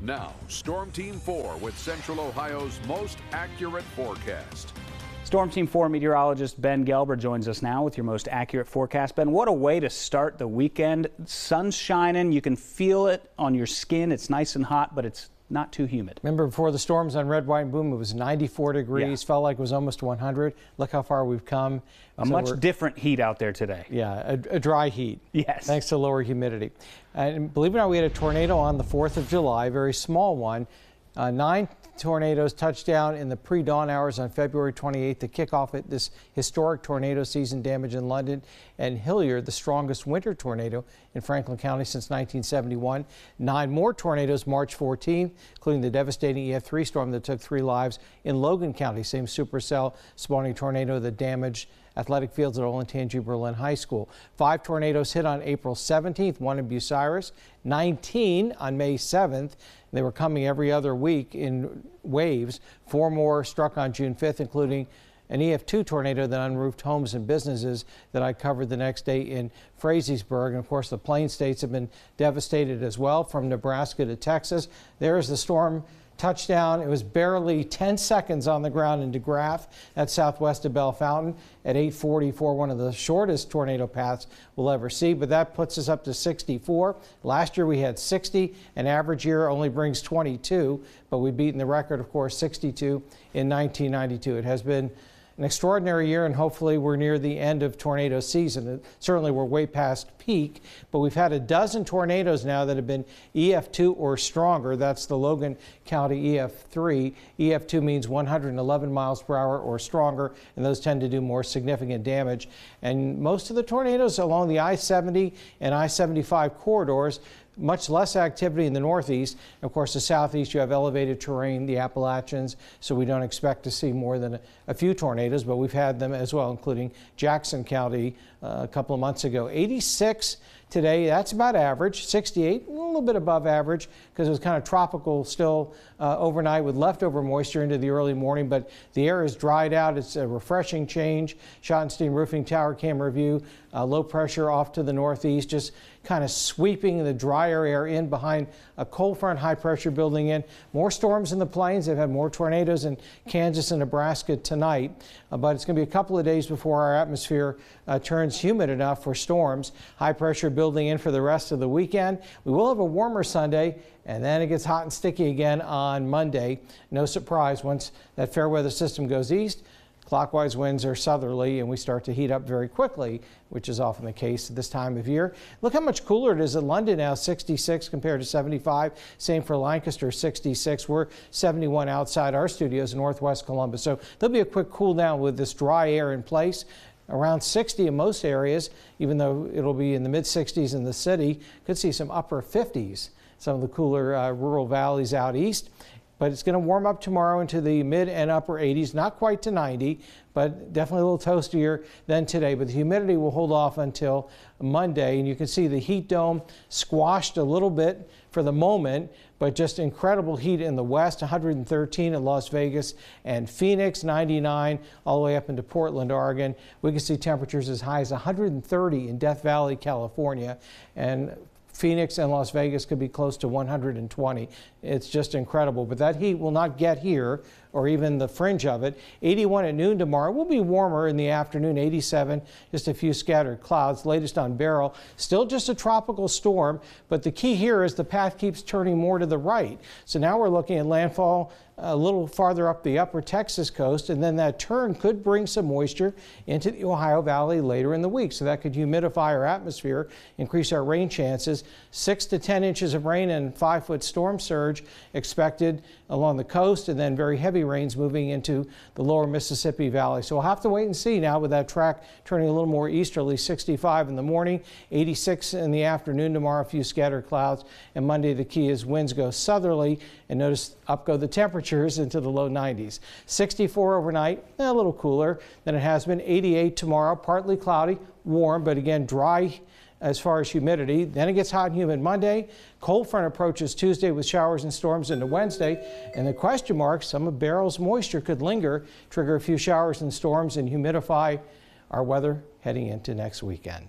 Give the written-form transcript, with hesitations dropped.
Now, Storm Team 4 with Central Ohio's most accurate forecast. Storm Team 4 meteorologist Ben Gelber joins us now with your most accurate forecast. Ben, what a way to start the weekend. Sun's shining. You can feel it on your skin. It's nice and hot, but it's not too humid. Remember before the storms on Red, White, and Boom, it was 94 degrees, felt like it was almost 100. Look how far we've come. A much different heat out there today. Yeah, a dry heat. Yes. Thanks to lower humidity. And believe it or not, we had a tornado on the 4th of July, a very small one. 9 tornadoes touched down in the pre-dawn hours on February 28th to kick off this historic tornado season. Damage in London and Hilliard, the strongest winter tornado in Franklin County since 1971. 9 more tornadoes March 14th, including the devastating EF3 storm that took 3 lives in Logan County. Same supercell spawning tornado that damaged athletic fields at Olentangy Berlin High School. 5 tornadoes hit on April 17th, 1 in Bucyrus, 19 on May 7th. They were coming every other week in waves. 4 more struck on June 5th, including an EF2 tornado that unroofed homes and businesses that I covered the next day in Frazeysburg. And of course, the Plain States have been devastated as well, from Nebraska to Texas. There's the storm touchdown. It was barely 10 seconds on the ground in DeGraff, that's southwest of Bell Fountain, at 8:44, one of the shortest tornado paths we'll ever see, but that puts us up to 64. Last year we had 60. An average year only brings 22, but we've beaten the record, of course, 62 in 1992. It has been an extraordinary year, and hopefully we're near the end of tornado season. Certainly we're way past peak, but we've had a dozen tornadoes now that have been EF2 or stronger. That's the Logan County EF3. EF2 means 111 miles per hour or stronger, and those tend to do more significant damage. And most of the tornadoes along the I-70 and I-75 corridors, much less activity in the northeast. Of course, the southeast, you have elevated terrain, the Appalachians, so we don't expect to see more than a few tornadoes, but we've had them as well, including Jackson County a couple of months ago. 86 today, that's about average. 68, a little bit above average because it was kind of tropical still overnight with leftover moisture into the early morning, but the air is dried out. It's a refreshing change. Schottenstein Roofing Tower Cam review, low pressure off to the northeast, just kind of sweeping the drier air in behind a cold front, high pressure building in. More storms in the plains. They've had more tornadoes in Kansas and Nebraska tonight, but it's going to be a couple of days before our atmosphere turns humid enough for storms. High pressure building in for the rest of the weekend. We will have a warmer Sunday, and then it gets hot and sticky again on Monday. No surprise, once that fair weather system goes east, clockwise winds are southerly, and we start to heat up very quickly, which is often the case at this time of year. Look how much cooler it is in London now, 66 compared to 75. Same for Lancaster, 66. We're 71 outside our studios in northwest Columbus. So there'll be a quick cool down with this dry air in place. Around 60 in most areas, even though it'll be in the mid-60s in the city. Could see some upper 50s, some of the cooler rural valleys out east. But it's going to warm up tomorrow into the mid and upper 80s, not quite to 90, but definitely a little toastier than today. But the humidity will hold off until Monday, and you can see the heat dome squashed a little bit for the moment, but just incredible heat in the west. 113 in Las Vegas and Phoenix, 99 all the way up into Portland, Oregon. We can see temperatures as high as 130 in Death Valley, California, and Phoenix and Las Vegas could be close to 120. It's just incredible, but that heat will not get here or even the fringe of it. 81 at noon tomorrow. Will be warmer in the afternoon, 87, just a few scattered clouds. Latest on Beryl, still just a tropical storm, but the key here is the path keeps turning more to the right. So now we're looking at landfall a little farther up the upper Texas coast, and then that turn could bring some moisture into the Ohio Valley later in the week. So that could humidify our atmosphere, increase our rain chances. 6 to 10 inches of rain and 5-foot storm surge expected along the coast, and then very heavy rains moving into the lower Mississippi Valley. So we'll have to wait and see now with that track turning a little more easterly. 65 in the morning, 86 in the afternoon tomorrow, a few scattered clouds, and Monday the key is winds go southerly, and notice up go the temperatures into the low 90s. 64 overnight, a little cooler than it has been. 88 tomorrow, partly cloudy, warm, but again dry as far as humidity. Then it gets hot and humid Monday. Cold front approaches Tuesday with showers and storms into Wednesday. And the question mark, some of Beryl's moisture could linger, trigger a few showers and storms, and humidify our weather heading into next weekend.